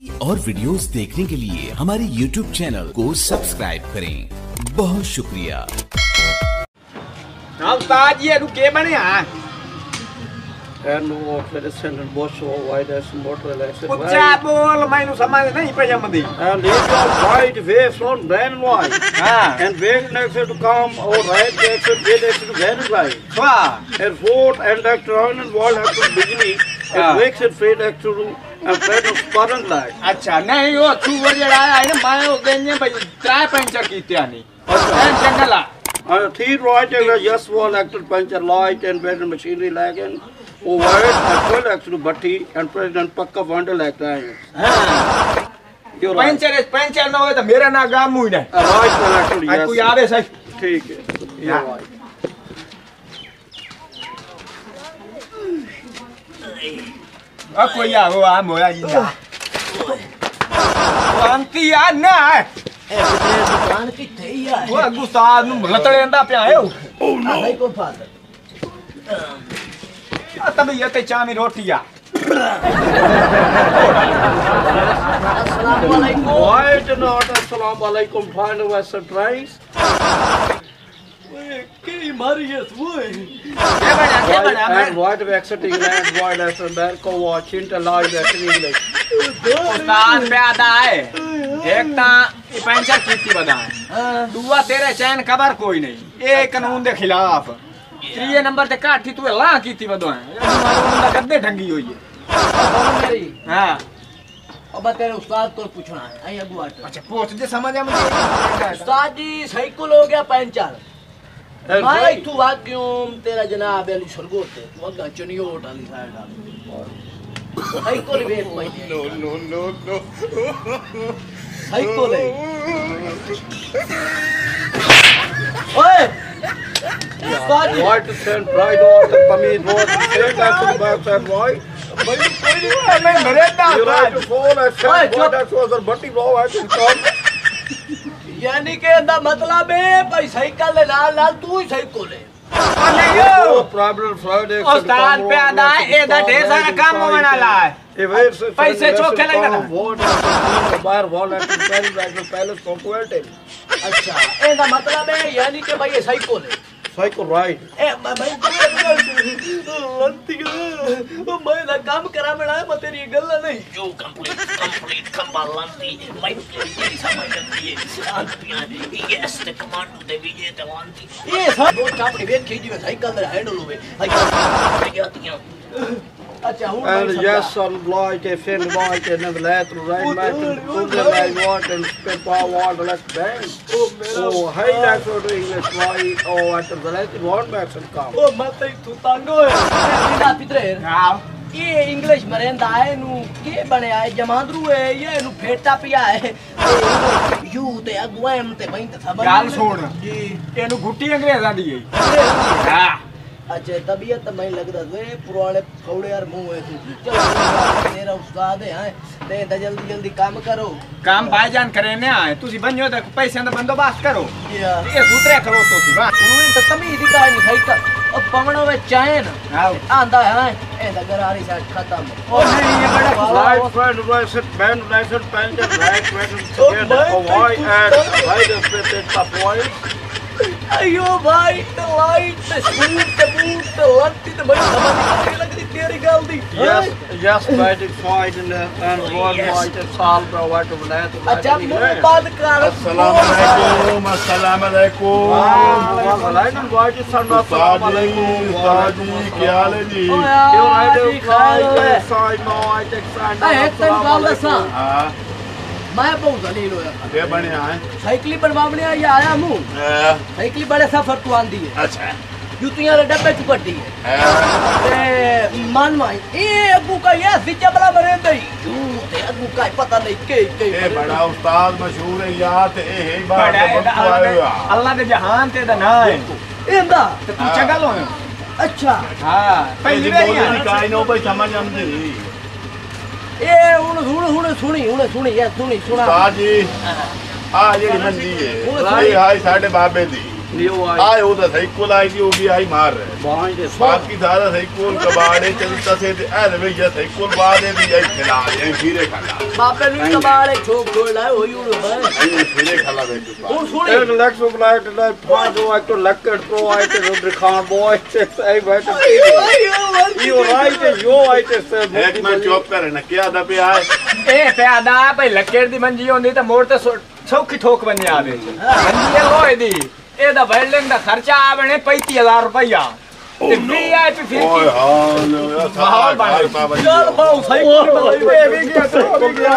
और वीडियोस देखने के लिए हमारे YouTube चैनल को सब्सक्राइब करें। बहुत शुक्रिया। उस्ताद ये रुके बने हैं and medicine and wash all white as motor relaxed. ऊंचा बोल मैंने समझ नहीं पे जमदी And leave your white waves on brown and white. हाँ And wake next to come or right next to get next to very right. वाह And fourth and electron and wall have to beginning. And wakes it fade next to and fed of sparring light. अच्छा नहीं वो चूवर जड़ा है ना मैं वो देंगे भाई ट्राई पंचर की त्यानी और जंगला And three right and yes wall acted puncture light and better machinery lagging. Oh, white and 12 actually butty and president Pakka Wonder like that. You're right. Puncture ना हो तो मेरा ना गाम मुई नहीं Right well actually yes. कोई आवे सही ठीक है you're right. अब कोई आओ आ मोया इंदा अंती आ ना दुकान की थई है वो गुस्ताद नु लतड़े अंदा पे आयो ओ नहीं को फादर तब ये ते चामी रोटिया अस्सलाम वालेकुम White not assalamu alaikum find a western price. की मारी है वो क्या बना And white of exiting land white as a man को watch into live at English. उस्ताद पे आता है एक ता पंचर कीती बताए दुआ तेरे चैन खबर कोई नहीं ये कानून के खिलाफ त्रीये नंबर ते काठी तू ला कीती बताए गद्दे ढंगी हुई है मेरी हां अब तेरे उस्ताद तो पूछना है आई अगुआ अच्छा पूछ दे समझ आ मुझे उस्ताद जी साइकिल हो गया पंचर भाई तू वाक्यूम तेरा जनाब अली सरगोते वगा चनियोट वाली साइड आ साइकिल वे No. साइकिल है ओए उस्ताद जी White sand bright or the pamid was sand after the back side white. कोई नहीं मैं मरेदा You right to fall as Hey, sand white as was a butty blow I can come. यानी के अंदर मतलब है भाई साइकिल ले लाल लाल तू ही साइकिल ले No problem Friday. उस्ताद पे आता है एदा ढेर सारा काम होने वाला है पैसे चौके लग रहा है बाहर wall at Paris back palace comported अच्छा एदा मतलब है यानी के भाई ये साइकिल है साइकिल राइट ए भाई लंती मैं ना काम करा मेरा मैं तेरी गल्ला नहीं जो कंप्लीट कंबाल लंती मैं तेरी समझ लगती है आंटियां यस द कमांडो दे भी ये लंती ये सब वो चापड़ी वेख के जी साइकिल दे हैंडल होवे साइकिल अच्छा हूं and yes on light a fin light and the left right metal to the right what and spin power water left bang oh high that for the English right oh at the left one back and come ओ मत तू तांगो है बिना पितरे हां ये English मरेंदा है नु के बने आए जमांदरू है ये नु फेटा पिया है यू ते अगवाम ते भाई ते सब गाल छोड़ जी एनु गुट्टी अंग्रेजां दी है हां अच्छा तबीयत मैं लगदा वे पुराने फौड़े यार मुंह है तू चल तेरा उस्ताद है ते जल्दी जल्दी काम करो काम भाईजान करे ने आए तुसी बन्यो त पैसे दा बंदोबस्त करो या ये सूत्रे करो तो सी वाह उन्हें तो तमी दी का नहीं साइकिल अब पवनो वे चैन हां आंदा है ए गरारी साइड खत्म ओ नहीं ये बड़ा right front right set bend right set bend right together oh why and right fit it up white अयो भाई तो लाइट ते स्कूट ते बूट ते लत्ती ते भाई समझ नहीं लगती तेरी गल दी yes right fight and one white and sal bro what of that अच्छा मुंह बंद कर अस्सलाम वालेकुम वालेकुम white सन अस्सलाम वालेकुम उस्ताद जी क्या हाल है जी you right side no I take side एक तन गाल दसा हां मैं बहुत जलील होया ये बने आए साइकिल बनवावने आया हूं साइकिल बड़े सफर तू आंदी है अच्छा जूतियां रे डब्बे चु कड्डी है ते मन माई ए अबू का ये सिच्चा बला मरे दई ते अबू का पता नहीं के ये बड़ा उस्ताद मशहूर है यार ते ए बड़ा अल्लाह दे जहान ते दा ना है एंदा ते तू चगल हो अच्छा हां पहली बार काई नो भाई समझ आंदी ए सुनी उस्ताद जी आ जेडी मंदी है ये हाय साडे बाबे दी New आए वो तो सही कोल आई थी वो भी आई मार रहे behind the बाकी सारा सही कोल कबाड़े चलता से ऐसे में ये सही कोल बादे भी आई खिला ये खीरे खाला बापे नु कबाड़े छोक छोड़ लाए हो यूरो भाई ये खीरे खाला बेटू ਉਹ ਸੁਣੀ And Lex of Light and I find out to Leckert pro I to the Khan boy say wait you right you right एक मैं चौप करे ना क्या दा पे आए ਇਹ ਪਿਆਦਾ ਭਈ ਲੱਕੜ ਦੀ ਮੰਜੀ ਹੁੰਦੀ ਤਾਂ ਮੋੜ ਤੇ ਸੌਖੀ ਠੋਕ ਬਣ ਆਵੇ ਮੰਜੀ ਲੋਹੇ ਦੀ ਇਹਦਾ ਵੈਲਡਿੰਗ ਦਾ ਖਰਚਾ ਆਵਣੇ 35000 ਰੁਪਇਆ ਤੇ ਵੀਆਈਪੀ ਫਿਰ ओए हां माहौल बन बाबा ਚੱਲ ਬਾਉ ਸਾਈਕਲ ਬਦਲ ਇਹ ਵੀ ਗਿਆ